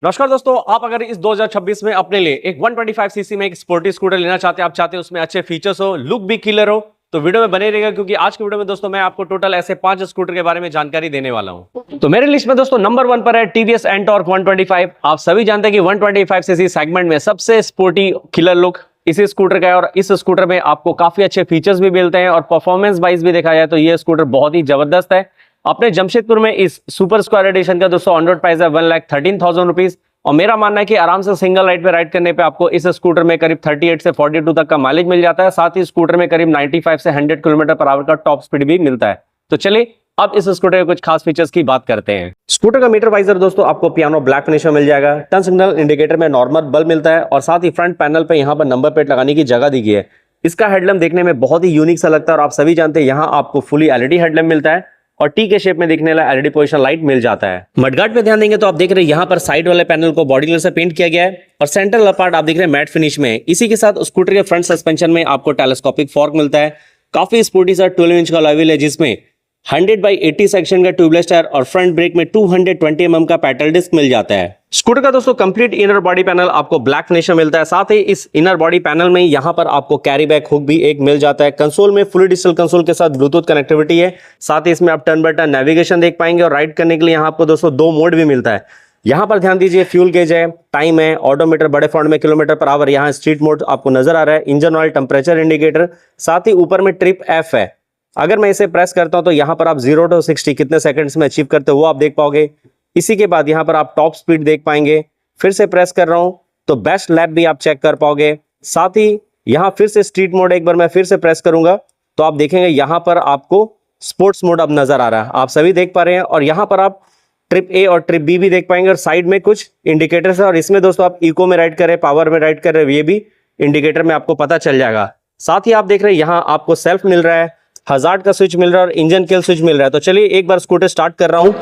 नमस्कार दोस्तों, आप अगर इस 2026 में अपने लिए एक 125 सीसी में एक स्पोर्टी स्कूटर लेना चाहते हैं, आप चाहते हैं उसमें अच्छे फीचर्स हो, लुक भी किलर हो, तो वीडियो में बने रहेगा क्योंकि आज की वीडियो में दोस्तों मैं आपको टोटल ऐसे 5 स्कूटर के बारे में जानकारी देने वाला हूं। तो मेरे लिस्ट में दोस्तों नंबर 1 पर है टीवीएस एंटॉर्क 125। आप सभी जानते हैं कि 125 सीसी सेगमेंट में सबसे स्पोर्टी किलर लुक इसी स्कूटर का है और इस स्कूटर में आपको काफी अच्छे फीचर्स भी मिलते हैं और परफॉर्मेंस वाइज भी देखा जाए तो ये स्कूटर बहुत ही जबरदस्त है। अपने जमशेदपुर में इस सुपर स्क्वायर एडिशन का दोस्तों ऑन रोड प्राइस है 1,13,000 रुपीज और मेरा मानना है कि आराम से सिंगल राइड पे राइड करने पे आपको इस स्कूटर में करीब 38 से 42 तक का माइलेज मिल जाता है। साथ ही स्कूटर में करीब 95 से 100 किलोमीटर पर आवर का टॉप स्पीड भी मिलता है। तो चलिए अब इस स्कूटर के कुछ खास फीचर्स की बात करते हैं। स्कूटर का मीटर वाइजर दोस्तों आपको पियानो ब्लैक फिनिश में मिल जाएगा। टर्न सिग्नल इंडिकेटर में नॉर्मल बल्ब मिलता है और साथ ही फ्रंट पैनल पे यहाँ पर नंबर प्लेट लगाने की जगह दी गई है। इसका हेडलैम्प देखने में बहुत ही यूनिक सा लगता है और आप सभी जानते हैं यहाँ आपको फुली एलईडी हेडलैम्प मिलता है और टी के शेप में दिखने वाला एलईडी पोजीशन लाइट मिल जाता है। मडगार्ड पे ध्यान देंगे तो आप देख रहे हैं यहाँ पर साइड वाले पैनल को बॉडी कलर से पेंट किया गया है और सेंट्रल पार्ट आप देख रहे हैं मैट फिनिश में। इसी के साथ स्कूटर के फ्रंट सस्पेंशन में आपको टेलीस्कोपिक फॉर्क मिलता है। काफी स्पोर्टी सा 12 इंच का अलॉय है जिसमें 100/80 सेक्शन का ट्यूबलेस टायर और फ्रंट ब्रेक में 220 mm का पेडल डिस्क मिल जाता है। स्कूटर का दोस्तों कंप्लीट इनर बॉडी पैनल आपको ब्लैक फिनिश में मिलता है। साथ ही इस इनर बॉडी पैनल में यहाँ पर आपको कैरी बैक हुक भी एक मिल जाता है। कंसोल में फुली डिजिटल कंसोल के साथ ब्लूटूथ कनेक्टिविटी है। साथ ही इसमें आप टर्न बाय टर्न नेविगेशन देख पाएंगे और राइड करने के लिए यहाँ आपको दोस्तों 2 मोड भी मिलता है। यहाँ पर ध्यान दीजिए, फ्यूल गेज है, टाइम है, ऑडोमीटर बड़े फॉन्ट में किलोमीटर पर आवर, यहाँ स्ट्रीट मोड आपको नजर आ रहा है, इंजन ऑयल, टेम्परेचर इंडिकेटर, साथ ही ऊपर में ट्रिप एफ है। अगर मैं इसे प्रेस करता हूं तो यहां पर आप 0 to 60 कितने सेकंड्स में अचीव करते हो वो आप देख पाओगे। इसी के बाद यहां पर आप टॉप स्पीड देख पाएंगे। फिर से प्रेस कर रहा हूं तो बेस्ट लैप भी आप चेक कर पाओगे। साथ ही यहां फिर से स्ट्रीट मोड, एक बार मैं फिर से प्रेस करूंगा तो आप देखेंगे यहां पर आपको स्पोर्ट्स मोड अब नजर आ रहा है, आप सभी देख पा रहे हैं। और यहां पर आप ट्रिप ए और ट्रिप बी भी देख पाएंगे और साइड में कुछ इंडिकेटर्स है और इसमें दोस्तों आप इको में राइड कर रहे हैं, पावर में राइड कर रहे हैं, ये भी इंडिकेटर में आपको पता चल जाएगा। साथ ही आप देख रहे हैं यहां आपको सेल्फ मिल रहा है, हजार्ड का स्विच मिल रहा है और इंजन किल स्विच मिल रहा है। तो चलिए एक बार स्कूटर स्टार्ट कर रहा हूं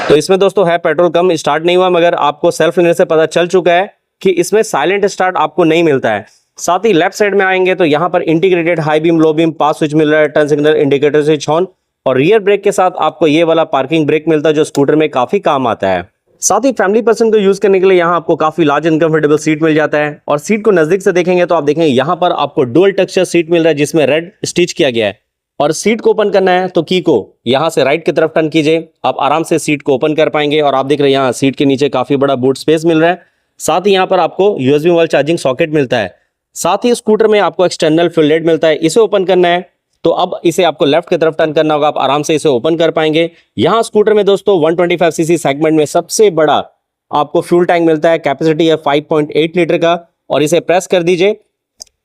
तो इसमें दोस्तों है पेट्रोल कम, स्टार्ट नहीं हुआ, मगर आपको सेल्फ लेने से पता चल चुका है कि इसमें साइलेंट स्टार्ट आपको नहीं मिलता है। साथ ही लेफ्ट साइड में आएंगे तो यहां पर integrated high beam low beam pass switch मिल रहा है, turn signal indicator switch on और रियर ब्रेक के साथ आपको ये वाला पार्किंग ब्रेक मिलता है जो स्कूटर में काफी काम आता है। साथ ही फैमिली पर्सन को यूज करने के लिए यहाँ आपको काफी लार्ज एंड कंफर्टेबल सीट मिल जाता है और सीट को नजदीक से देखेंगे तो आप देखेंगे यहाँ पर आपको डुअल टेक्सचर सीट मिल रहा है जिसमें रेड स्टिच किया गया है। और सीट को ओपन करना है तो की को यहाँ से राइट की तरफ टर्न कीजिए, आप आराम से सीट को ओपन कर पाएंगे और आप देख रहे हैं यहाँ सीट के नीचे काफी बड़ा बूट स्पेस मिल रहा है। साथ ही यहाँ पर आपको यूएसबी मोबाइल चार्जिंग सॉकेट मिलता है। साथ ही स्कूटर में आपको एक्सटर्नल फ्यूल लाइट मिलता है, इसे ओपन करना है तो अब इसे आपको लेफ्ट की तरफ टर्न करना होगा, आप आराम से इसे ओपन कर पाएंगे। यहाँ स्कूटर में दोस्तों 125 सीसी सेगमेंट में सबसे बड़ा आपको फ्यूल टैंक मिलता है, कैपेसिटी है 5.8 लीटर का और इसे प्रेस कर दीजिए,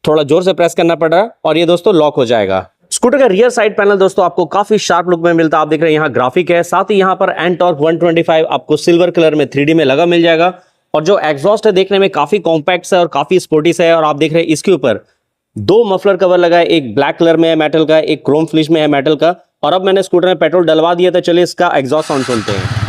थोड़ा जोर से प्रेस करना पड़ रहा है और ये दोस्तों लॉक हो जाएगा। स्कूटर का रियर साइड पैनल दोस्तों आपको काफी शार्प लुक में मिलता है, आप देख रहे हैं यहाँ ग्राफिक है। साथ ही यहाँ पर एंटॉर्क 125 आपको सिल्वर कलर में 3D में लगा मिल जाएगा और जो एग्जॉस्ट है देखने में काफी कॉम्पैक्ट है और काफी स्पोर्टी है और आप देख रहे हैं इसके ऊपर 2 मफलर कवर लगा है, एक ब्लैक कलर में है मेटल का, एक क्रोम फिनिश में है मेटल का। और अब मैंने स्कूटर में पेट्रोल डलवा दिया था, चलिए इसका एग्जॉस्ट साउंड सुनते हैं।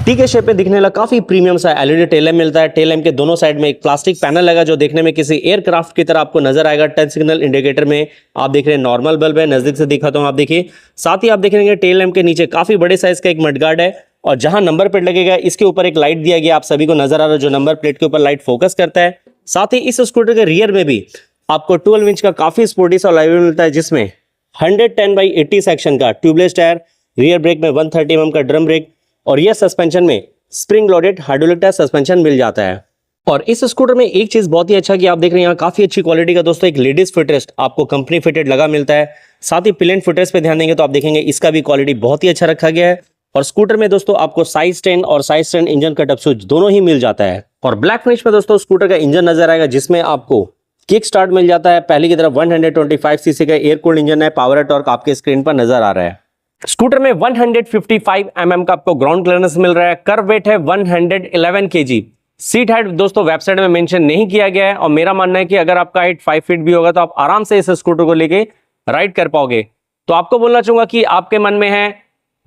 टी के शेप में दिखने वाला काफी प्रीमियम सा एलईडी टेल लैंप मिलता है। टेल लैंप के दोनों साइड में एक प्लास्टिक पैनल लगा जो देखने में किसी एयरक्राफ्ट की तरह आपको नजर आएगा। टच सिग्नल इंडिकेटर में आप देख रहे हैं नॉर्मल बल्ब है, नजदीक से दिखाता हूं आप देखिए। साथ ही आप देखेंगे टेल लैंप के नीचे काफी बड़े साइज का एक मडगार्ड है और जहां नंबर प्लेट लगेगा इसके ऊपर एक लाइट दिया गया, आप सभी को नजर आ रहा है जो नंबर प्लेट के ऊपर लाइट फोकस करता है। साथ ही इस स्कूटर के रियर में भी आपको 12 इंच का काफी स्पोर्टी सा अलॉय मिलता है जिसमें 110/80 सेक्शन का ट्यूबलेस टायर, रियर ब्रेक में 130 mm का ड्रम ब्रेक और यह सस्पेंशन में spring loaded hydraulic tyre suspension मिल जाता है। और इस स्कूटर में एक चीज बहुत ही अच्छा कि आप देख रहे हैं यहाँ काफी अच्छी क्वालिटी का दोस्तों एक लेडीज फुटरेस्ट आपको कंपनी फिटेड लगा मिलता है। साथ ही पिलेंट फुटरेस्ट पे ध्यान देंगे तो आप देखेंगे इसका भी क्वालिटी बहुत ही अच्छा रखा गया है। और स्कूटर में दोस्तों आपको साइड स्टैंड और side stand engine cutoff switch दोनों ही मिल जाता है। और ब्लैक फिनिश में दोस्तों स्कूटर का इंजन नजर आएगा जिसमें आपको किक स्टार्ट मिल जाता है। पहले की तरफ 125 सीसी का एयर कूल्ड इंजन है, पावर टॉर्क आपके स्क्रीन पर नजर आ रहा है। स्कूटर में 155 mm का आपको ग्राउंड क्लियरेंस मिल रहा है। कर्व वेट है 111 kg। सीट हाइट दोस्तों वेबसाइट में मेंशन नहीं किया गया है और मेरा मानना है कि अगर आपका हाइट 5 फीट भी होगा तो आप आराम से इस स्कूटर को लेके राइड कर पाओगे। तो आपको बोलना चाहूंगा कि आपके मन में है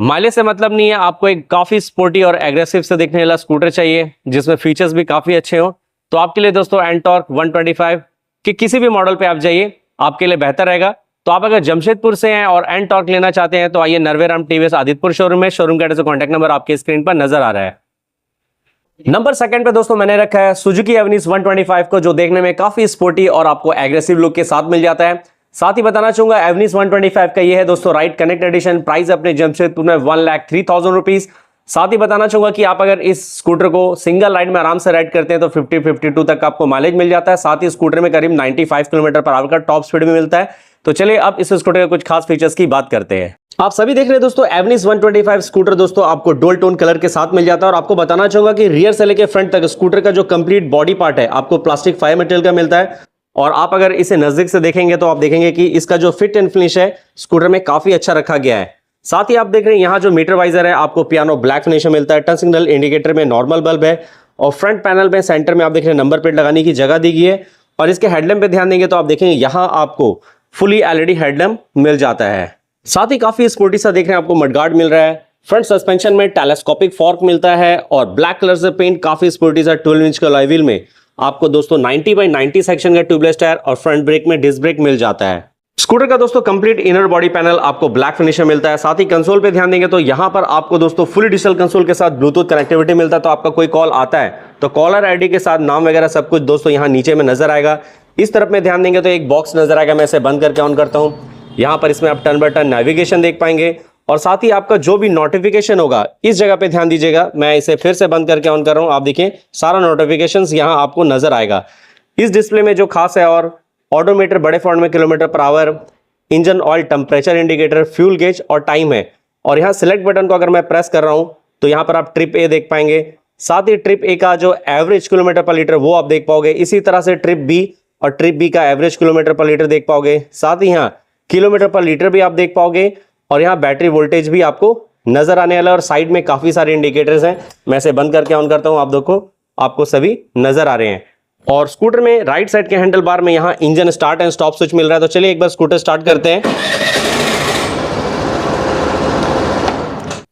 माइलेज से मतलब नहीं है, आपको एक काफी स्पोर्टी और एग्रेसिव से दिखने वाला स्कूटर चाहिए जिसमें फीचर्स भी काफी अच्छे हो, तो आपके लिए दोस्तों एनटॉर्क 125 के किसी भी मॉडल पे आप जाइए, आपके लिए बेहतर रहेगा। तो आप अगर जमशेदपुर से हैं और एनटॉर्क लेना चाहते हैं तो आइए नरवेराम टीवीएस आदित्यपुर शोरूम में। शोरूम का एड्रेस, कॉन्टैक्ट नंबर आपके स्क्रीन पर नजर आ रहा है। नंबर सेकंड पे दोस्तों मैंने रखा है सुजुकी एवनीस 125 को, जो देखने में काफी स्पोर्टी और आपको एग्रेसिव लुक के साथ मिल जाता है। साथ ही बताना चाहूंगा एवनीस 125 का ये है दोस्तों राइड कनेक्ट एडिशन। प्राइस अपने जमशेदपुर में 1,03,000 रुपीज। साथ ही बताना चाहूंगा कि आप अगर इस स्कूटर को सिंगल राइड में आराम से राइड करते हैं तो 50-52 तक आपको माइलेज मिल जाता है। साथ ही स्कूटर में करीब 95 किलोमीटर पर आवर का टॉप स्पीड भी मिलता है। तो चलिए अब इस स्कूटर के कुछ खास फीचर्स की बात करते हैं। आप सभी देख रहे हैं दोस्तों एवनीस 125 स्कूटर दोस्तों आपको डुअल टोन कलर के साथ मिल जाता है। और आपको बताना चाहूंगा कि रियर से लेकर फ्रंट तक स्कूटर का जो कंप्लीट बॉडी पार्ट है आपको प्लास्टिक फाइबर मटेरियल का मिलता है। और आप अगर इसे नजदीक से देखेंगे तो आप देखेंगे कि इसका जो फिट एंड फिनिश है स्कूटर में काफी अच्छा रखा गया है। साथ ही आप देख रहे हैं यहाँ जो मीटर वाइजर है आपको पियानो ब्लैक फिनिश में मिलता है। टर्न सिग्नल इंडिकेटर में नॉर्मल बल्ब है और फ्रंट पैनल में सेंटर में आप देख रहे हैं नंबर प्लेट लगाने की जगह दी गई है। और इसके हेडलैम्प पे ध्यान देंगे तो आप देखेंगे यहाँ आपको फुली एलईडी हेडलैम्प मिल जाता है। साथ ही काफी स्पोर्टी सा देख रहे हैं आपको मडगार्ड मिल रहा है। फ्रंट सस्पेंशन में टेलीस्कोपिक फॉर्क मिलता है और ब्लैक कलर से पेंट काफी स्पोर्टी सा 12 इंच का अलॉय व्हील में आपको दोस्तों 90/90 सेक्शन का ट्यूबलेस टायर और फ्रंट ब्रेक में डिस्क ब्रेक मिल जाता है। स्कूटर का दोस्तों कंप्लीट इनर बॉडी पैनल आपको ब्लैक फिनिश में मिलता है। साथ ही कंसोल पे ध्यान देंगे तो यहां पर आपको दोस्तों फुली डिजिटल कंसोल के साथ ब्लूटूथ कनेक्टिविटी मिलता है। तो आपका कोई कॉल आता है तो कॉलर आईडी के साथ नाम वगैरह सब कुछ दोस्तों यहां नीचे में नजर आएगा। इस तरफ में ध्यान देंगे तो एक बॉक्स नजर आएगा, मैं इसे बंद करके ऑन करता हूं। यहां पर इसमें आप टर्न बाय टर्न नेविगेशन देख पाएंगे और साथ ही आपका जो भी नोटिफिकेशन होगा इस जगह पे ध्यान दीजिएगा। मैं इसे फिर से बंद करके ऑन कर रहा हूं, आप देखिए सारा नोटिफिकेशंस यहां आपको नजर आएगा। इस डिस्प्ले में जो खास है और ऑडोमीटर बड़े फॉन्ट में kilometre per hour, engine oil temperature indicator, fuel gauge और टाइम है। और यहाँ सिलेक्ट बटन को अगर मैं प्रेस कर रहा हूं तो यहाँ पर आप ट्रिप ए देख पाएंगे। साथ ही ट्रिप ए का जो एवरेज किलोमीटर पर लीटर वो आप देख पाओगे। इसी तरह से ट्रिप बी और ट्रिप बी का एवरेज किलोमीटर पर लीटर देख पाओगे। साथ ही यहाँ किलोमीटर पर लीटर भी आप देख पाओगे और यहाँ बैटरी वोल्टेज भी आपको नजर आने वाला है। और साइड में काफी सारे इंडिकेटर्स हैं, मैं इसे बंद करके ऑन करता हूँ, आप देखो आपको सभी नजर आ रहे हैं। और स्कूटर में राइट साइड के हैंडल बार में यहाँ engine start and stop switch मिल रहा है। तो चलिए एक बार स्कूटर स्टार्ट करते हैं।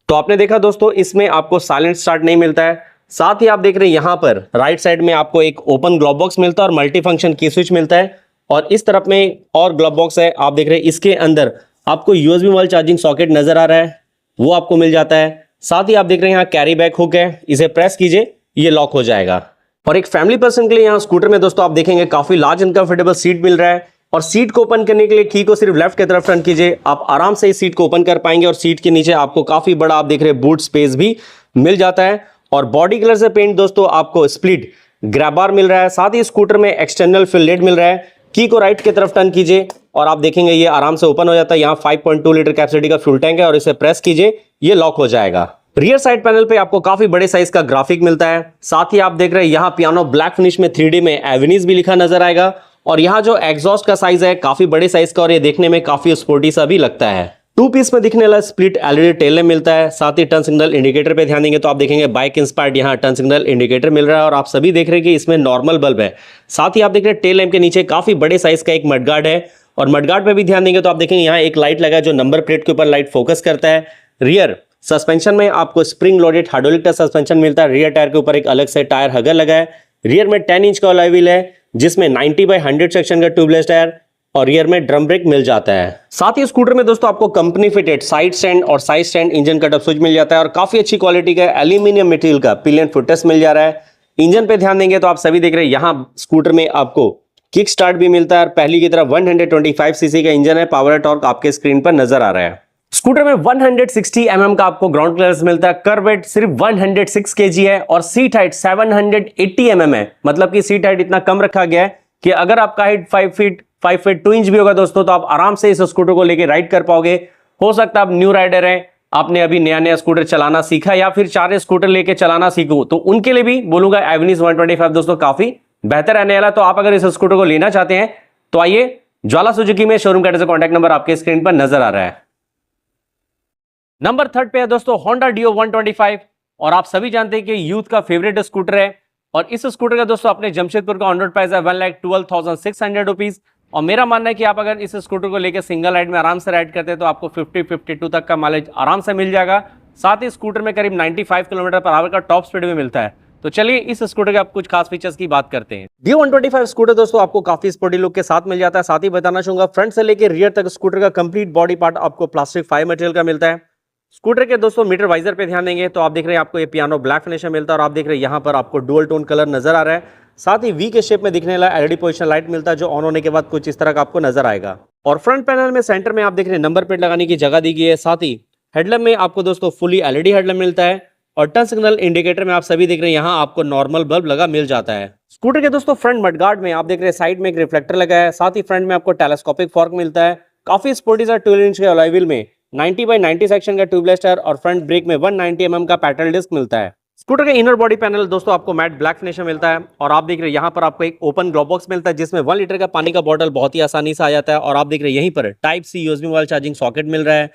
तो आपने देखा दोस्तों इसमें आपको साइलेंट स्टार्ट नहीं मिलता है। साथ ही आप देख रहे हैं यहाँ पर राइट साइड में आपको एक ओपन ग्लोव बॉक्स मिलता है और मल्टी फंक्शन की स्विच मिलता है। और इस तरफ में और ग्लोव बॉक्स है, आप देख रहे हैं इसके अंदर आपको यूएसबी मोबाइल चार्जिंग सॉकेट नजर आ रहा है, वो आपको मिल जाता है। साथ ही आप देख रहे हैं यहाँ कैरी बैग हुक है, इसे प्रेस कीजिए ये लॉक हो जाएगा। और एक फैमिली पर्सन के लिए यहाँ स्कूटर में दोस्तों आप देखेंगे काफी लार्ज एंड कंफर्टेबल सीट मिल रहा है। और सीट को ओपन करने के लिए की को सिर्फ लेफ्ट की तरफ टर्न कीजिए, आप आराम से इस सीट को ओपन कर पाएंगे। और सीट के नीचे आपको काफी बड़ा आप देख रहे हैं बूट स्पेस भी मिल जाता है। और बॉडी कलर से पेंट दोस्तों आपको स्प्लिट ग्रैब बार मिल रहा है। साथ ही स्कूटर में एक्सटर्नल फिल लिड मिल रहा है। की को राइट की तरफ टर्न कीजिए और आप देखेंगे ये आराम से ओपन हो जाता है। यहाँ 5.2 लीटर कैपेसिटी का फ्यूल टैंक है और इसे प्रेस कीजिए ये लॉक हो जाएगा। रियर साइड पैनल पे आपको काफी बड़े साइज का ग्राफिक मिलता है। साथ ही आप देख रहे हैं यहाँ पियानो ब्लैक फिनिश में 3D में एवेनीज भी लिखा नजर आएगा। और यहाँ जो एग्जॉस्ट का साइज है काफी बड़े साइज का और ये देखने में काफी स्पोर्टी सा भी लगता है। 2 पीस में दिखने वाला स्प्लिट एलईडी टेल लैंप मिलता है। साथ ही टर्न सिग्नल इंडिकेटर पे ध्यान देंगे तो आप देखेंगे बाइक इंस्पायर्ड यहाँ टर्न सिग्नल इंडिकेटर मिल रहा है। और आप सभी देख रहे हैं कि इसमें नॉर्मल बल्ब है। साथ ही आप देख रहे हैं टेल लैंप के नीचे काफी बड़े साइज का एक मडगार्ड है। और मडगार्ड पे भी ध्यान देंगे तो आप देखेंगे यहाँ एक लाइट लगा है जो नंबर प्लेट के ऊपर लाइट फोकस करता है। रियर सस्पेंशन में आपको spring loaded hydraulic tyre suspension मिलता है। रियर टायर के ऊपर एक अलग से टायर हगर लगा है। रियर में 10 इंच का अलॉय व्हील है जिसमें 90/100 सेक्शन का ट्यूबलेस टायर और रियर में ड्रम ब्रेक मिल जाता है। साथ ही स्कूटर में दोस्तों आपको कंपनी फिटेड साइड स्टैंड और side stand engine cutoff switch मिल जाता है। और काफी अच्छी क्वालिटी का एल्यूमिनियम मटेरियल का पिलियन फुटरेस्ट मिल जा रहा है। इंजन पे ध्यान देंगे तो आप सभी देख रहे हैं यहाँ स्कूटर में आपको किक स्टार्ट भी मिलता है। और पहली की तरफ 125 सीसी का इंजन है, पावर टॉर्क आपके स्क्रीन पर नजर आ रहा है। स्कूटर में 160 mm का आपको ग्राउंड क्लियरेंस मिलता है। कर वेट सिर्फ 106 kg है और सीट हाइट 780 mm है। मतलब कि सीट हाइट इतना कम रखा गया है कि अगर आपका हाइट 5 फीट 2 इंच भी होगा दोस्तों तो आप आराम से इस स्कूटर को लेके राइड कर पाओगे। हो सकता है आप न्यू राइडर हैं, आपने अभी नया स्कूटर चलाना सीखा या फिर 4 स्कूटर लेके चलाना सीखो तो उनके लिए भी बोलूंगा एवेन्यूज 125 दोस्तों काफी बेहतर रहने वाला। तो आप अगर इस स्कूटर को लेना चाहते हैं तो आइए ज्वाला सुजुकी में, शोरूम का कॉन्टैक्ट नंबर आपके स्क्रीन पर नजर आ रहा है। नंबर 3 पे है दोस्तों होंडा डियो 125 और आप सभी जानते हैं कि यूथ का फेवरेट स्कूटर है। और इस स्कूटर का दोस्तों अपने जमशेदपुर का ऑन रोड प्राइस है 1,12,600 रुपीज। और मेरा मानना है कि आप अगर इस स्कूटर को लेकर सिंगल राइड में आराम से राइड करते हैं तो आपको 50-52 तक का माइलेज आराम से मिल जाएगा। साथ ही स्कूटर में करीब 95 किलोमीटर पर आवर का टॉप स्पीड भी मिलता है। तो चलिए इस स्कूटर के आप कुछ खास फीचर्स की बात करते हैं। Dio 125 स्कूटर दोस्तों आपको काफी स्पोर्टी लुक के साथ मिल जाता है। साथ ही बताना चाहूंगा फ्रंट से लेकर रियर तक स्कूटर का कंप्लीट बॉडी पार्ट आपको प्लास्टिक फाइबर मटेरियल का मिलता है। स्कूटर के दोस्तों मीटर वाइजर पे ध्यान देंगे तो आप देख रहे हैं आपको ये पियानो ब्लैक फिनिश में मिलता है और आप देख रहे हैं यहाँ पर आपको डुअल टोन कलर नजर आ रहा है। साथ ही वी के शेप में दिखने वाला एलईडी पोजिशन लाइट मिलता है जो ऑन होने के बाद कुछ इस तरह का आपको नजर आएगा। और फ्रंट पैनल में सेंटर में आप देख रहे हैं नंबर प्लेट लगाने की जगह दी गई है। साथ ही हेडलैम्प में आपको दोस्तों फुली एलईडी हेडलैम्प मिलता है और टर्न सिग्नल इंडिकेटर में आप सभी देख रहे हैं यहाँ आपको नॉर्मल बल्ब लगा मिल जाता है। स्कूटर के दोस्तों फ्रंट मडगार्ड में आप देख रहे हैं साइड में एक रिफ्लेक्टर लगा है। साथ ही फ्रंट में आपको टेलीस्कोपिक फॉर्क मिलता है। काफी स्पोर्टी सा 12 इंच के अलॉय व्हील में 90/90 सेक्शन का ट्यूबलेस टायर और फ्रंट ब्रेक में 190 mm का पेडल डिस्क मिलता है। स्कूटर के इनर बॉडी पैनल दोस्तों आपको मैट ब्लैक फिनिश में मिलता है और आप देख रहे हैं यहाँ पर आपको एक ओपन ग्लोव बॉक्स मिलता है जिसमें 1 लीटर का पानी का बॉटल बहुत ही आसानी से आ जाता है। और आप देख रहे हैं यहीं पर type C USB mobile charging socket मिल रहा है।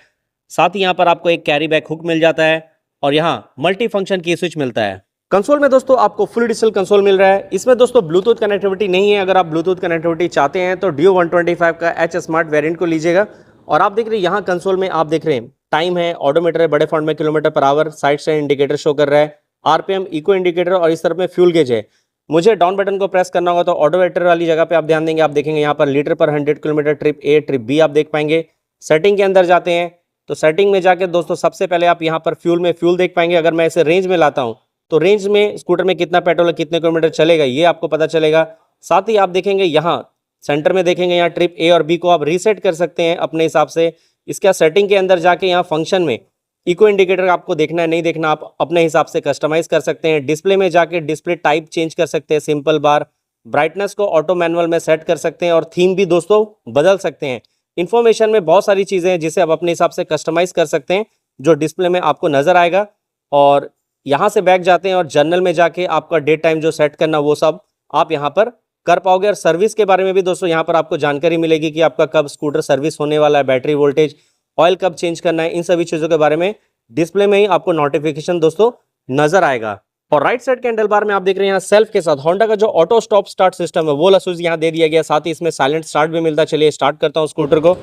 साथ ही यहाँ पर आपको एक कैरी बैग हुक मिल जाता है और यहाँ मल्टी फंक्शन की स्विच मिलता है। कंसोल में दोस्तों आपको फुल डिजिटल कंसोल मिल रहा है। इसमें दोस्तों ब्लूटूथ कनेक्टिविटी नहीं है। अगर आप ब्लूटूथ कनेक्टिविटी चाहते हैं तो Dio 125 का H स्मार्ट वेरिएंट को लीजिएगा। और आप देख रहे हैं यहाँ कंसोल में आप देख रहे हैं टाइम है, ऑडोमीटर है बड़े फॉन्ट में, किलोमीटर पर आवर, साइड से इंडिकेटर शो कर रहा है, आरपीएम, इको इंडिकेटर और इस तरफ में फ्यूल गेज है। मुझे डाउन बटन को प्रेस करना होगा तो ऑडोमीटर वाली जगह पे आप ध्यान देंगे, आप देखेंगे यहाँ पर लीटर पर 100 kilometre, trip A trip B आप देख पाएंगे। सेटिंग के अंदर जाते हैं तो सेटिंग में जाके दोस्तों सबसे पहले आप यहाँ पर फ्यूल में फ्यूल देख पाएंगे। अगर मैं इसे रेंज में लाता हूँ तो रेंज में स्कूटर में कितना पेट्रोल है, कितने किलोमीटर चलेगा ये आपको पता चलेगा। साथ ही आप देखेंगे यहाँ सेंटर में देखेंगे यहाँ ट्रिप ए और बी को आप रीसेट कर सकते हैं अपने हिसाब से। इसका सेटिंग के अंदर जाके यहाँ फंक्शन में इको इंडिकेटर आपको देखना है नहीं देखना आप अपने हिसाब से कस्टमाइज कर सकते हैं। डिस्प्ले में जाके डिस्प्ले टाइप चेंज कर सकते हैं, सिंपल बार, ब्राइटनेस को ऑटो मैनुअल में सेट कर सकते हैं और थीम भी दोस्तों बदल सकते हैं। इन्फॉर्मेशन में बहुत सारी चीज़ें हैं जिसे आप अपने हिसाब से कस्टमाइज कर सकते हैं जो डिस्प्ले में आपको नजर आएगा। और यहाँ से बैक जाते हैं और जर्नल में जाके आपका डेट टाइम जो सेट करना वो सब आप यहाँ पर कर पाओगे। और सर्विस के बारे में भी दोस्तों यहाँ पर आपको जानकारी मिलेगी कि आपका कब स्कूटर सर्विस होने वाला है, बैटरी वोल्टेज, ऑयल कब चेंज करना है, इन सभी चीज़ों के बारे में डिस्प्ले में ही आपको नोटिफिकेशन दोस्तों नजर आएगा। और राइट साइड के हैंडल बार में आप देख रहे हैं यहाँ सेल्फ के साथ होंडा का जो ऑटो स्टॉप स्टार्ट सिस्टम है वो वाला स्विच यहाँ दे दिया गया। साथ ही इसमें साइलेंट स्टार्ट भी मिलता है। चलिए स्टार्ट करता हूँ स्कूटर को।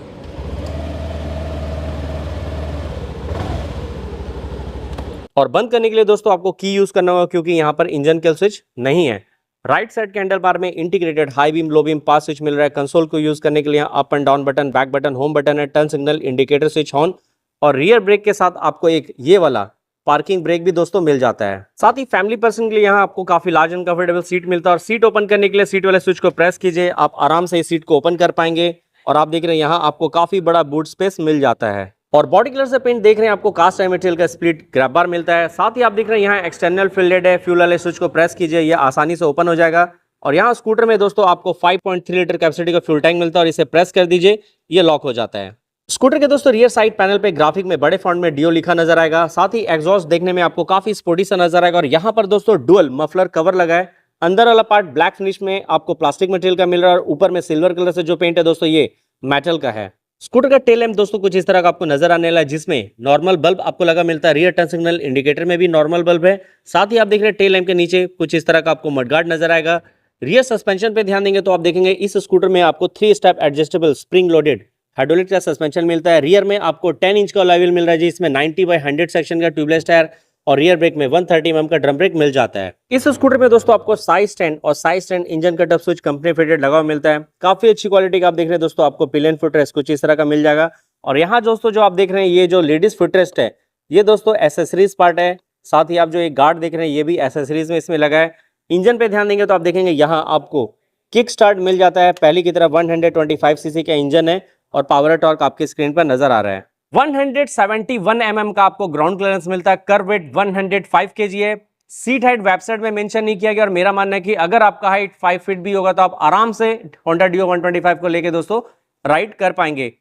और बंद करने के लिए दोस्तों आपको की यूज करना होगा क्योंकि यहाँ पर इंजन किल स्विच नहीं है। राइट साइड के हैंडल बार में integrated high beam, low beam, pass switch मिल रहा है। कंसोल को यूज करने के लिए up and down button, back button, home button है, turn signal, indicator switch on और रियर ब्रेक के साथ आपको एक ये वाला पार्किंग ब्रेक भी दोस्तों मिल जाता है। साथ ही फैमिली पर्सन के लिए यहाँ आपको काफी लार्ज एंड कंफर्टेबल सीट मिलता है। और सीट ओपन करने के लिए सीट वाले स्विच को प्रेस कीजिए, आप आराम से इस सीट को ओपन कर पाएंगे। और आप देख रहे हैं यहाँ आपको काफी बड़ा बूट स्पेस मिल जाता है। और बॉडी कलर से पेंट देख रहे हैं आपको कास्ट आयरन मटेरियल का स्प्लिट ग्रैब बार मिलता है। साथ ही आप देख रहे हैं यहाँ एक्सटर्नल फिल्डेड है। फ्यूल वाले स्विच को प्रेस कीजिए, ये आसानी से ओपन हो जाएगा। और यहाँ स्कूटर में दोस्तों आपको 5.3 लीटर कैपेसिटी का फ्यूल टैंक मिलता है और इसे प्रेस कर दीजिए, ये लॉक हो जाता है। स्कूटर के दोस्तों रियर साइड पैनल पे ग्राफिक में बड़े फॉन्ट में Dio लिखा नजर आएगा। साथ ही एग्जॉस्ट देखने में आपको काफी स्पोर्टी सा नजर आएगा। और यहाँ पर दोस्तों डुअल मफलर कवर लगा है। अंदर वाला पार्ट ब्लैक फिनिश में आपको प्लास्टिक मटेरियल का मिल रहा है और ऊपर में सिल्वर कलर से जो पेंट है दोस्तों ये मेटल का है। स्कूटर का टेल लैंप दोस्तों कुछ इस तरह का आपको नजर आने वाला है जिसमें नॉर्मल बल्ब आपको लगा मिलता है। रियर टर्न सिग्नल इंडिकेटर में भी नॉर्मल बल्ब है। साथ ही आप देख रहे हैं टेल लैंप के नीचे कुछ इस तरह का आपको मडगार्ड नजर आएगा। रियर सस्पेंशन पे ध्यान देंगे तो आप देखेंगे इस स्कूटर में आपको 3 step adjustable spring loaded hydraulic का सस्पेंशन मिलता है। रियर में आपको 10 इंच का अलॉय व्हील मिल रहा है जिसमें 90/100 सेक्शन का ट्यूबलेस टायर और रियर ब्रेक में 130 mm का ड्रम ब्रेक मिल जाता है। इस स्कूटर में दोस्तों आपको साइड स्टैंड और side stand engine cut off switch company fitted लगा हुआ मिलता है। काफी अच्छी क्वालिटी का आप देख रहे हैं दोस्तों, आपको पिलियन फुटरेस्ट कुछ इस तरह का मिल जाएगा। और यहाँ दोस्तों जो आप देख रहे हैं ये जो लेडीज फुटरेस्ट है ये दोस्तों एसेसरीज पार्ट है। साथ ही आप जो एक गार्ड देख रहे हैं ये भी एसेसरीज में इसमें लगा है। इंजन पे ध्यान देंगे तो आप देखेंगे यहाँ आपको किक स्टार्ट मिल जाता है। पहली की तरफ 125 सीसी का इंजन है और पावर टॉर्क आपकी स्क्रीन पर नजर आ रहा है। 171 mm का आपको ग्राउंड क्लियरेंस मिलता है। कर्व वेट 105 kg है। सीट हाइट वेबसाइट में मेंशन नहीं किया गया और मेरा मानना है कि अगर आपका हाइट 5 फीट भी होगा तो आप आराम से Honda Dio 125 को लेके दोस्तों राइड कर पाएंगे।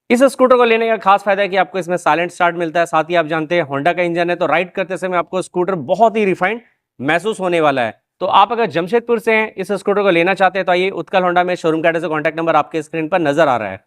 इस स्कूटर को लेने का खास फायदा है कि आपको इसमें साइलेंट स्टार्ट मिलता है। साथ ही आप जानते हैं होंडा का इंजन है तो राइड करते समय आपको स्कूटर बहुत ही रिफाइंड महसूस होने वाला है। तो आप अगर जमशेदपुर से हैं इस स्कूटर को लेना चाहते हैं तो आइए उत्कल होंडा में शोरूम का एड्रेस और कॉन्टैक्ट नंबर आपके स्क्रीन पर नजर आ रहा है।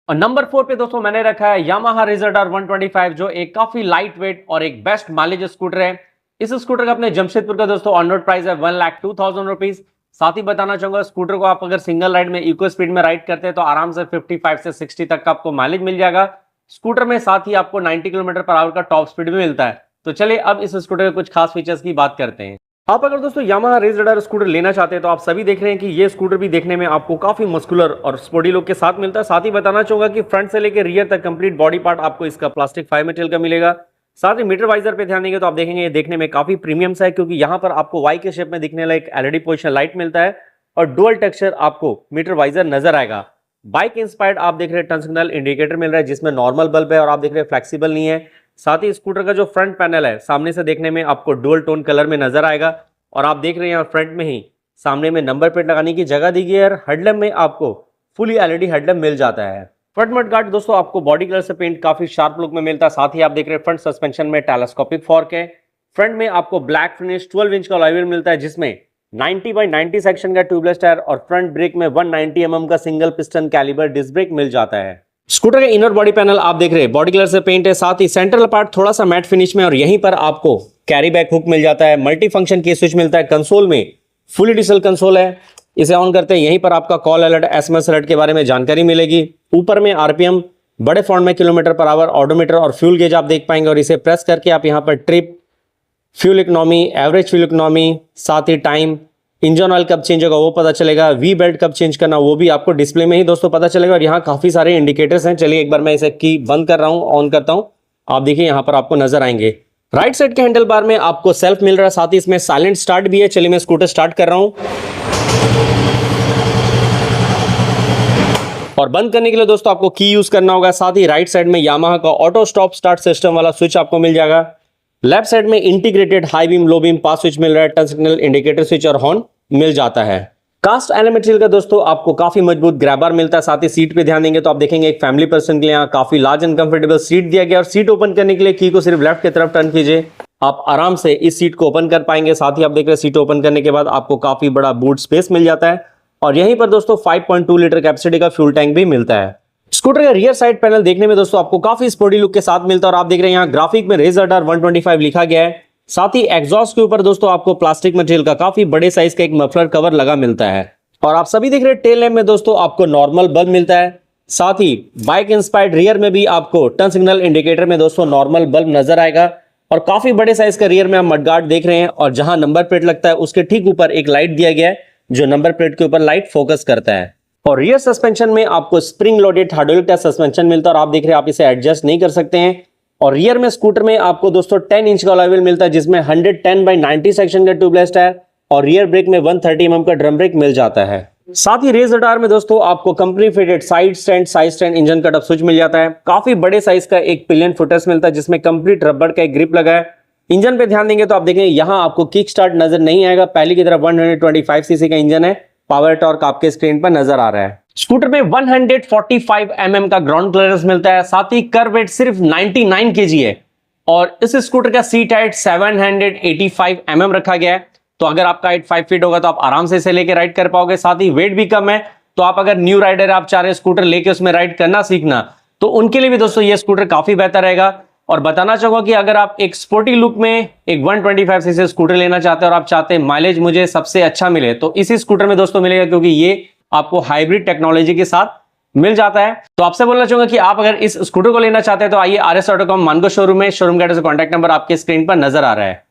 और नंबर 4 पे दोस्तों मैंने रखा है Yamaha Razor 125 जो एक काफी लाइट वेट और एक बेस्ट माइलेज स्कूटर है। इस स्कूटर का अपने जमशेदपुर का दोस्तों ऑन रोड प्राइस है 1,02,000 रुपीज। साथ ही बताना चाहूंगा स्कूटर को आप अगर सिंगल राइड में इको स्पीड में राइड करते हैं तो आराम से 55 से 60 तक का आपको माइलेज मिल जाएगा स्कूटर में। साथ ही आपको 90 किलोमीटर पर आवर का टॉप स्पीड भी मिलता है। तो चलिए अब इस स्कूटर के कुछ खास फीचर्स की बात करते हैं। आप अगर दोस्तों यामाहा रेस रडार स्कूटर लेना चाहते हैं तो आप सभी देख रहे हैं कि ये स्कूटर भी देखने में आपको काफी मस्कुलर और स्पोर्टी लुक के साथ मिलता है। साथ ही बताना चाहूंगा कि फ्रंट से लेकर रियर तक कंप्लीट बॉडी पार्ट आपको इसका प्लास्टिक फाइबर मटेरियल का मिलेगा। साथ ही मीटर वाइजर पे ध्यान देंगे तो आप देखेंगे ये देखने में काफी प्रीमियम सा है, क्योंकि यहाँ पर आपको वाई के शेप में दिखने वाला एक एलईडी पोजिशन लाइट मिलता है और डुअल टेक्सचर आपको मीटर वाइजर नजर आएगा। बाइक इंस्पायर्ड आप देख रहे हैं टर्न सिग्नल इंडिकेटर मिल रहा है जिसमें नॉर्मल बल्ब है और आप देख रहे हैं फ्लेक्सिबल नहीं है। साथ ही स्कूटर का जो फ्रंट पैनल है सामने से देखने में आपको डुअल टोन कलर में नजर आएगा और आप देख रहे हैं यहाँ फ्रंट में ही सामने में नंबर प्लेट लगाने की जगह दी गई है और हेडलैम्प में आपको फुली एलईडी हेडलैम्प मिल जाता है। फ्रंट मड गार्ड दोस्तों आपको बॉडी कलर से पेंट काफी शार्प लुक में मिलता है। साथ ही आप देख रहे हैं फ्रंट सस्पेंशन में टेलीस्कोपिक फॉर्क है। फ्रंट में आपको ब्लैक फिनिश 12 इंच का अलॉय व्हील मिलता है जिसमें 90/90 सेक्शन का ट्यूबलेस टायर और फ्रंट ब्रेक में 190 mm का single piston caliper disc brake मिल जाता है। स्कूटर का इनर बॉडी पैनल आप देख रहे हैं बॉडी कलर से पेंट है। साथ ही सेंट्रल पार्ट थोड़ा सा मैट फिनिश में और यहीं पर आपको कैरी बैक हुक मिल जाता है। मल्टी फंक्शन की स्विच मिलता है। कंसोल में फुली डिजिटल कंसोल है, इसे ऑन करते हैं यहीं पर आपका कॉल अलर्ट एसएमएस अलर्ट के बारे में जानकारी मिलेगी। ऊपर में आरपीएम बड़े फॉन्ट में किलोमीटर पर आवर ऑडोमीटर और फ्यूल गेज आप देख पाएंगे और इसे प्रेस करके आप यहाँ पर trip, fuel economy, average fuel economy, साथ ही टाइम, इंजन ऑयल कब चेंज होगा वो पता चलेगा, वी बेल्ट कब चेंज करना वो भी आपको डिस्प्ले में ही दोस्तों पता चलेगा। और यहाँ काफी सारे इंडिकेटर्स हैं। चलिए एक बार मैं इसे की बंद कर रहा हूँ, ऑन करता हूँ, आप देखिए यहाँ पर आपको नजर आएंगे। राइट साइड के हैंडल बार में आपको सेल्फ मिल रहा है, साथ ही इसमें साइलेंट स्टार्ट भी है। चलिए मैं स्कूटर स्टार्ट कर रहा हूँ और बंद करने के लिए दोस्तों आपको की यूज करना होगा। साथ ही राइट साइड में यामाहा का ऑटो स्टॉप स्टार्ट सिस्टम वाला स्विच आपको मिल जाएगा। लेफ्ट साइड में integrated high beam low beam pass switch मिल रहा है। टर्न सिग्नल इंडिकेटर स्विच और हॉर्न मिल जाता है। कास्ट आयरन मटेरियल का दोस्तों आपको काफी मजबूत ग्रैबर मिलता है। साथ ही सीट पे ध्यान देंगे तो आप देखेंगे एक फैमिली पर्सन के लिए यहाँ काफी लार्ज एंड कंफर्टेबल सीट दिया गया और सीट ओपन करने के लिए की को सिर्फ लेफ्ट की तरफ टर्न कीजिए, आप आराम से इस सीट को ओपन कर पाएंगे। साथ ही आप देख रहे हैं सीट ओपन करने के बाद आपको काफी बड़ा बूट स्पेस मिल जाता है और यहीं पर दोस्तों 5.2 लीटर कैपेसिटी का फ्यूल टैंक भी मिलता है। स्कूटर का रियर साइड पैनल देखने में दोस्तों आपको काफी स्पोर्टी लुक के साथ मिलता है और आप देख रहे हैं यहाँ ग्राफिक में रेस रडार 125 लिखा गया है। साथ ही एग्जॉस्ट के ऊपर दोस्तों आपको प्लास्टिक मटेरियल का काफी बड़े साइज का एक मफलर कवर लगा मिलता है और आप सभी देख रहे हैं टेल लैम्प में दोस्तों आपको नॉर्मल बल्ब मिलता है। साथ ही बाइक इंस्पायर्ड रियर में भी आपको टर्न सिग्नल इंडिकेटर में दोस्तों नॉर्मल बल्ब नजर आएगा और काफी बड़े साइज का रियर में आप मडगार्ड देख रहे हैं और जहां नंबर प्लेट लगता है उसके ठीक ऊपर एक लाइट दिया गया है जो नंबर प्लेट के ऊपर लाइट फोकस करता है। और रियर सस्पेंशन में आपको spring loaded hydraulic tyre suspension मिलता है और आप देख रहे हैं आप इसे एडजस्ट नहीं कर सकते हैं। और रियर में स्कूटर में आपको दोस्तों 10 इंच का अलॉय व्हील मिलता है जिसमें 110/90 सेक्शन का ट्यूबलेस टायर और रियर ब्रेक में 130 mm का ड्रम ब्रेक मिल जाता है। साथ ही रेस रडार में दोस्तों आपको company fitted side stand engine cut off switch मिल जाता है। काफी बड़े साइज का एक पिलियन फुटरेस्ट मिलता है जिसमें कंप्लीट रबड़ का एक ग्रिप लगा है। इंजन पे ध्यान देंगे तो आप देखेंगे यहाँ आपको किक स्टार्ट नजर नहीं आएगा, पहले की तरफ 125 सीसी का इंजन है। पावर टॉर्क आपके स्क्रीन पर नजर आ रहा है। स्कूटर में 145 mm का ग्राउंड क्लियरेंस मिलता है। साथ ही कर्व वेट सिर्फ 99 kg है और इस स्कूटर का सीट हाइट 785 mm रखा गया है। तो अगर आपका हाइट 5 फीट होगा तो आप आराम से इसे लेके राइड कर पाओगे। साथ ही वेट भी कम है, तो आप अगर न्यू राइडर आप चाह रहे स्कूटर लेके उसमें राइड करना सीखना तो उनके लिए भी दोस्तों ये स्कूटर काफी बेहतर रहेगा। और बताना चाहूंगा कि अगर आप एक स्पोर्टी लुक में एक 125 सीसी स्कूटर लेना चाहते हैं और आप चाहते हैं माइलेज मुझे सबसे अच्छा मिले तो इसी स्कूटर में दोस्तों मिलेगा, क्योंकि ये आपको हाइब्रिड टेक्नोलॉजी के साथ मिल जाता है। तो आपसे बोलना चाहूंगा कि आप अगर इस स्कूटर को लेना चाहते हैं तो आइए RS ऑटोकॉम मानगो शोरूम में। शोरूम का कॉन्टैक्ट नंबर आपके स्क्रीन पर नजर आ रहा है।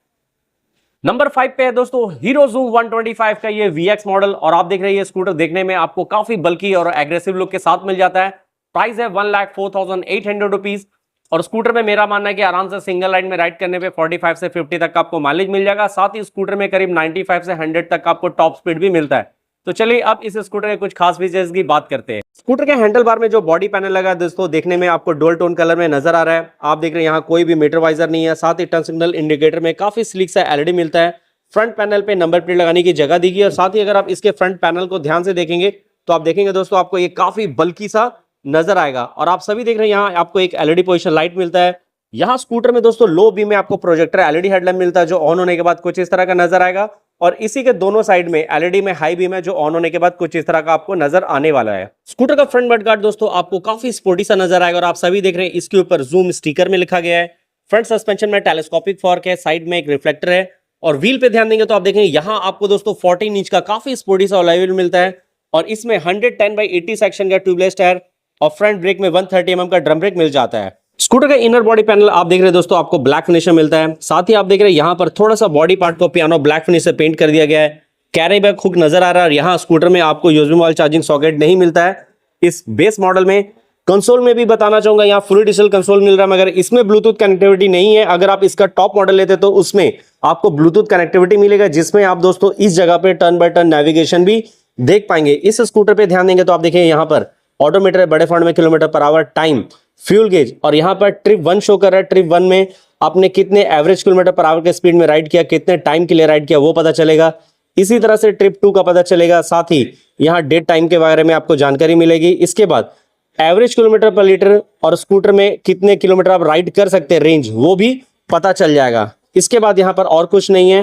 नंबर 5 पे है दोस्तों हीरो ज़ूम 125 का ये VX मॉडल और आप देख रहे हैं ये स्कूटर देखने में आपको काफी बल्कि और एग्रेसिव लुक के साथ मिल जाता है। प्राइस है 1,04,800 रुपीज और स्कूटर में मेरा मानना है कि आराम से सिंगल लाइन में राइड करने पे 45 से 50 तक का आपको माइलेज मिल जाएगा। साथ ही स्कूटर में करीब 95 से 100 तक का आपको टॉप स्पीड भी मिलता है। तो चलिए अब इस स्कूटर के कुछ खास फीचर्स की बात करते हैं। स्कूटर के हैंडल बार में जो बॉडी पैनल लगा है दोस्तों देखने में आपको डुअल टोन कलर में नजर आ रहा है। आप देख रहे हैं यहाँ कोई भी मीटर वाइजर नहीं है। साथ ही टर्न सिग्नल इंडिकेटर में काफी स्लीक सा एलईडी मिलता है। फ्रंट पैनल पे नंबर प्लेट लगाने की जगह दी गई है और साथ ही अगर आप इसके फ्रंट पैनल को ध्यान से देखेंगे तो आप देखेंगे दोस्तों आपको ये काफी बल्कि सा नजर आएगा। और आप सभी देख रहे हैं यहाँ आपको एक एलईडी पोजिशन लाइट मिलता है। यहाँ स्कूटर में दोस्तों लो बीम में आपको प्रोजेक्टर एलईडी हेडलैम्प मिलता है जो ऑन होने के बाद कुछ इस तरह का नजर आएगा और इसी के दोनों साइड में एलईडी में हाई बीम है जो ऑन होने के बाद कुछ इस तरह का आपको नजर आने वाला है। स्कूटर का फ्रंट मडगार्ड दोस्तों आपको काफी स्पोर्टी सा नजर आएगा और आप सभी देख रहे हैं इसके ऊपर जूम स्टिकर में लिखा गया है। फ्रंट सस्पेंशन में टेलीस्कोपिक फॉर्क है, साइड में एक रिफ्लेक्टर है और व्हील पे ध्यान देंगे तो आप देखेंगे यहाँ आपको दोस्तों 14 इंच का काफी स्पोर्टी सा अलॉय व्हील मिलता है और इसमें 110/80 सेक्शन का ट्यूबलेस टायर और फ्रंट ब्रेक में 130 mm का ड्रम ब्रेक मिल जाता है। स्कूटर का इनर बॉडी पैनल आप देख रहे हैं दोस्तों, आपको ब्लैक फिनिश में मिलता है। साथ ही आप देख रहे हैं यहाँ पर थोड़ा सा बॉडी पार्ट को पियानो ब्लैक फिनिश से पेंट कर दिया गया है। कैरी बैग हुक नजर आ रहा है और यहाँ स्कूटर में आपको यूएसबी मोबाइल चार्जिंग सॉकेट नहीं मिलता है इस बेस मॉडल में। कंसोल में भी बताना चाहूंगा, यहाँ फुल डिजिटल कंसोल मिल रहा है, मगर इसमें ब्लूटूथ कनेक्टिविटी नहीं है। अगर आप इसका टॉप मॉडल लेते तो उसमें आपको ब्लूटूथ कनेक्टिविटी मिलेगा, जिसमें आप दोस्तों इस जगह पे टर्न बाय टर्न नेविगेशन भी देख पाएंगे। इस स्कूटर पे ध्यान देंगे तो आप देखें यहाँ पर ऑडोमीटर बड़े फॉन्ट में, kilometre per hour, time, fuel gauge, और यहाँ पर ट्रिप 1 शो कर रहा है। ट्रिप 1 में आपने कितने एवरेज किलोमीटर पर आवर के स्पीड में राइड किया, कितने टाइम के लिए राइड किया, वो पता चलेगा। इसी तरह से ट्रिप 2 का पता चलेगा। साथ ही यहाँ डेट टाइम के बारे में आपको जानकारी मिलेगी। इसके बाद एवरेज किलोमीटर पर लीटर और स्कूटर में कितने किलोमीटर आप राइड कर सकते हैं, रेंज, वो भी पता चल जाएगा। इसके बाद यहाँ पर और कुछ नहीं है।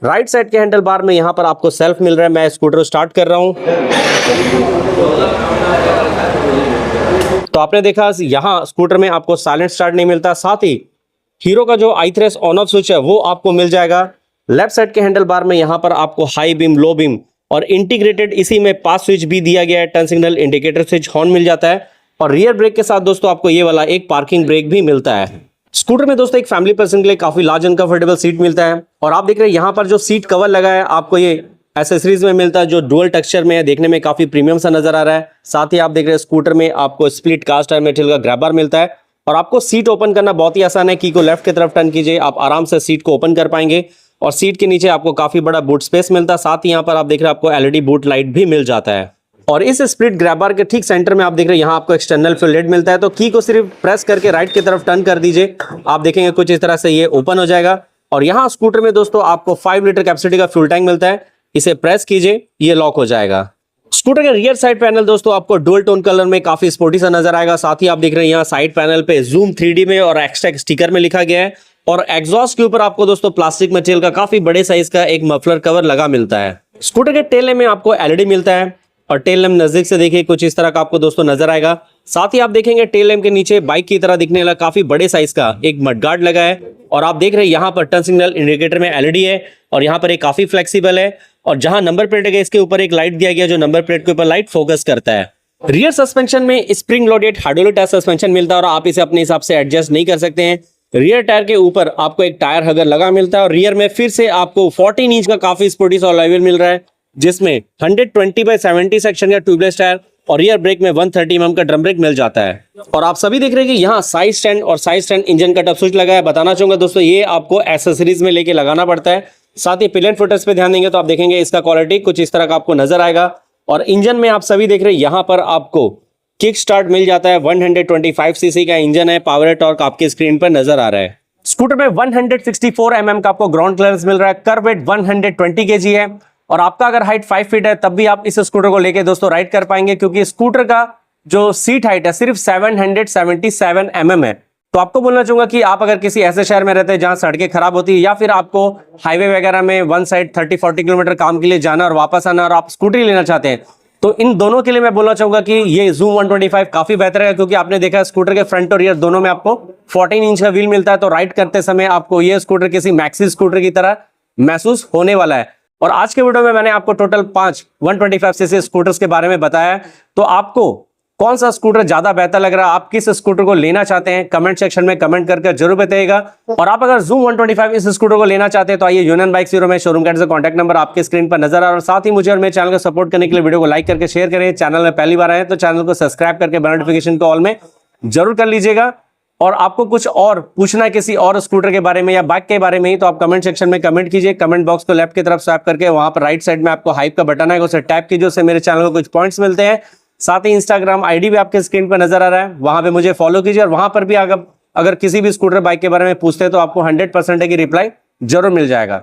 राइट साइड के हैंडल बार में यहाँ पर आपको सेल्फ मिल रहा है। मैं स्कूटर स्टार्ट कर रहा हूँ तो आपने देखा यहाँ स्कूटर में आपको साइलेंट स्टार्ट नहीं मिलता। साथ ही हीरो का जो i3 ऑन ऑफ स्विच है वो आपको मिल जाएगा। लेफ्ट साइड के हैंडल बार में यहाँ पर आपको हाई बीम, लो बीम और इंटीग्रेटेड इसी में पास स्विच भी दिया गया है। Turn signal, indicator switch, horn मिल जाता है। और रियर ब्रेक के साथ दोस्तों आपको ये वाला एक पार्किंग ब्रेक भी मिलता है। स्कूटर में दोस्तों एक फैमिली पर्सन के लिए काफी लार्ज एंड कंफर्टेबल सीट मिलता है। और आप देख रहे हैं यहाँ पर जो सीट कवर लगा है आपको ये एसेसरीज में मिलता है, जो डुअल टेक्सचर में है, देखने में काफी प्रीमियम सा नजर आ रहा है। साथ ही आप देख रहे हैं स्कूटर में आपको स्प्लिट कास्ट टायर मेटेरियल का ग्रैब बार मिलता है। और आपको सीट ओपन करना बहुत ही आसान है। की को लेफ्ट की तरफ टर्न कीजिए, आप आराम से सीट को ओपन कर पाएंगे। और सीट के नीचे आपको काफी बड़ा बूट स्पेस मिलता है। साथ ही यहाँ पर आप देख रहे हैं आपको एलईडी बूट लाइट भी मिल जाता है। और इस स्प्लिट ग्रैब बार के ठीक सेंटर में आप देख रहे हैं यहाँ आपको एक्सटर्नल फ्यूल लिड मिलता है। तो की को सिर्फ प्रेस करके राइट की तरफ टर्न कर दीजिए, आप देखेंगे कुछ इस तरह से ये ओपन हो जाएगा। और यहाँ स्कूटर में दोस्तों आपको 5 लीटर कैपेसिटी का फ्यूल टैंक मिलता है। इसे प्रेस कीजिए, ये लॉक हो जाएगा। स्कूटर के रियर साइड पैनल दोस्तों आपको डुअल टोन कलर में काफी स्पोर्टी सा नजर आएगा। साथ ही आप देख रहे हैं यहाँ साइड पैनल पे जूम 3D में और एक्स्ट्रा स्टिकर में लिखा गया है। और एग्जॉस्ट के ऊपर आपको दोस्तों प्लास्टिक मटेरियल का काफी बड़े साइज का एक मफलर कवर लगा मिलता है। स्कूटर के टेल लैम्प में आपको एलईडी मिलता है और टेल लैम्प नजदीक से देखिए कुछ इस तरह का आपको दोस्तों नजर आएगा। साथ ही आप देखेंगे टेल लैम्प के नीचे बाइक की तरह दिखने वाला काफी बड़े साइज का एक मडगार्ड लगा है। और आप देख रहे हैं यहाँ पर टर्न सिग्नल, इंडिकेटर में एलईडी है और यहाँ पर एक काफी फ्लेक्सिबल है। और जहां नंबर प्लेट है इसके ऊपर एक लाइट दिया गया जो नंबर प्लेट के ऊपर लाइट फोकस करता है। रियर सस्पेंशन में spring loaded hydraulic tyre suspension मिलता है और आप इसे अपने हिसाब से एडजस्ट नहीं कर सकते हैं। रियर टायर के ऊपर आपको एक टायर हगर लगा मिलता है और रियर में फिर से आपको 14 इंच का काफी स्पोर्टी सा अलॉय व्हील मिल रहा है, जिसमें 120/70 सेक्शन का ट्यूबलेस टायर और रियर ब्रेक में 130 mm का ड्रम ब्रेक मिल जाता है। और आप सभी देख रहे हैं कि यहाँ साइड स्टैंड और साइड स्टैंड इंजन का टप स्विच लगा है। बताना चाहूंगा दोस्तों ये आपको एसेसरीज में लेके लगाना पड़ता है। साथ ही पिलियन फुटर्स पे ध्यान देंगे तो आप देखेंगे इसका क्वालिटी कुछ इस तरह का आपको नजर आएगा। और इंजन में आप सभी देख रहे हैं यहाँ पर आपको किक स्टार्ट मिल जाता है। 125 सीसी का इंजन है। पावर टॉर्क आपकी स्क्रीन पर नजर आ रहा है। स्कूटर में 164 mm का आपको ग्राउंड क्लियरेंस मिल रहा है। कर्व वेट 120 kg है। और आपका अगर हाइट 5 फीट है तब भी आप इस स्कूटर को लेके दोस्तों राइड कर पाएंगे, क्योंकि स्कूटर का जो सीट हाइट है सिर्फ 777 mm है। तो आपको बोलना चाहूंगा कि आप अगर किसी ऐसे शहर में रहते हैं जहां सड़कें खराब होती है, या फिर आपको हाईवे वगैरह में वन साइड 30-40 किलोमीटर काम के लिए जाना और वापस आना और आप स्कूटी लेना चाहते हैं, तो इन दोनों के लिए मैं बोलना चाहूंगा कि ये Zoom 125 काफी बेहतर है। क्योंकि आपने देखा स्कूटर के फ्रंट और रियर दोनों में आपको 14 इंच का व्हील मिलता है। तो राइड करते समय आपको ये स्कूटर किसी मैक्सी स्कूटर की तरह महसूस होने वाला है। और आज के वीडियो में मैंने आपको टोटल 5 125 सीसी स्कूटर्स के बारे में बताया है। तो आपको कौन सा स्कूटर ज्यादा बेहतर लग रहा है, आप किस स्कूटर को लेना चाहते हैं, कमेंट सेक्शन में कमेंट करके जरूर बताइएगा। और आप अगर Zoom 125 इस स्कूटर को लेना चाहते हैं तो आइए यूनियन बाइक हीरो में शोरूम का कॉन्टैक्ट नंबर आपके स्क्रीन पर नजर आ रहा है। और साथ ही मुझे और मेरे चैनल को सपोर्ट करने के लिए वीडियो को लाइक करके शेयर करें। चैनल में पहली बार आए तो चैनल को सब्सक्राइब करके बेल नोटिफिकेशन को ऑल में जरूर कर लीजिएगा। और आपको कुछ और पूछना है किसी और स्कूटर के बारे में या बाइक के बारे में ही, तो आप कमेंट सेक्शन में कमेंट कीजिए। कमेंट बॉक्स को लेफ्ट की तरफ स्वैप करके वहां पर राइट साइड में आपको हाइप का बटन है, उसे टैप कीजिए, उससे मेरे चैनल को कुछ पॉइंट्स मिलते हैं। साथ ही इंस्टाग्राम आईडी भी आपके स्क्रीन पर नजर आ रहा है, वहां पे मुझे फॉलो कीजिए। और वहां पर भी अगर किसी भी स्कूटर बाइक के बारे में पूछते हैं तो आपको 100% की रिप्लाई जरूर मिल जाएगा।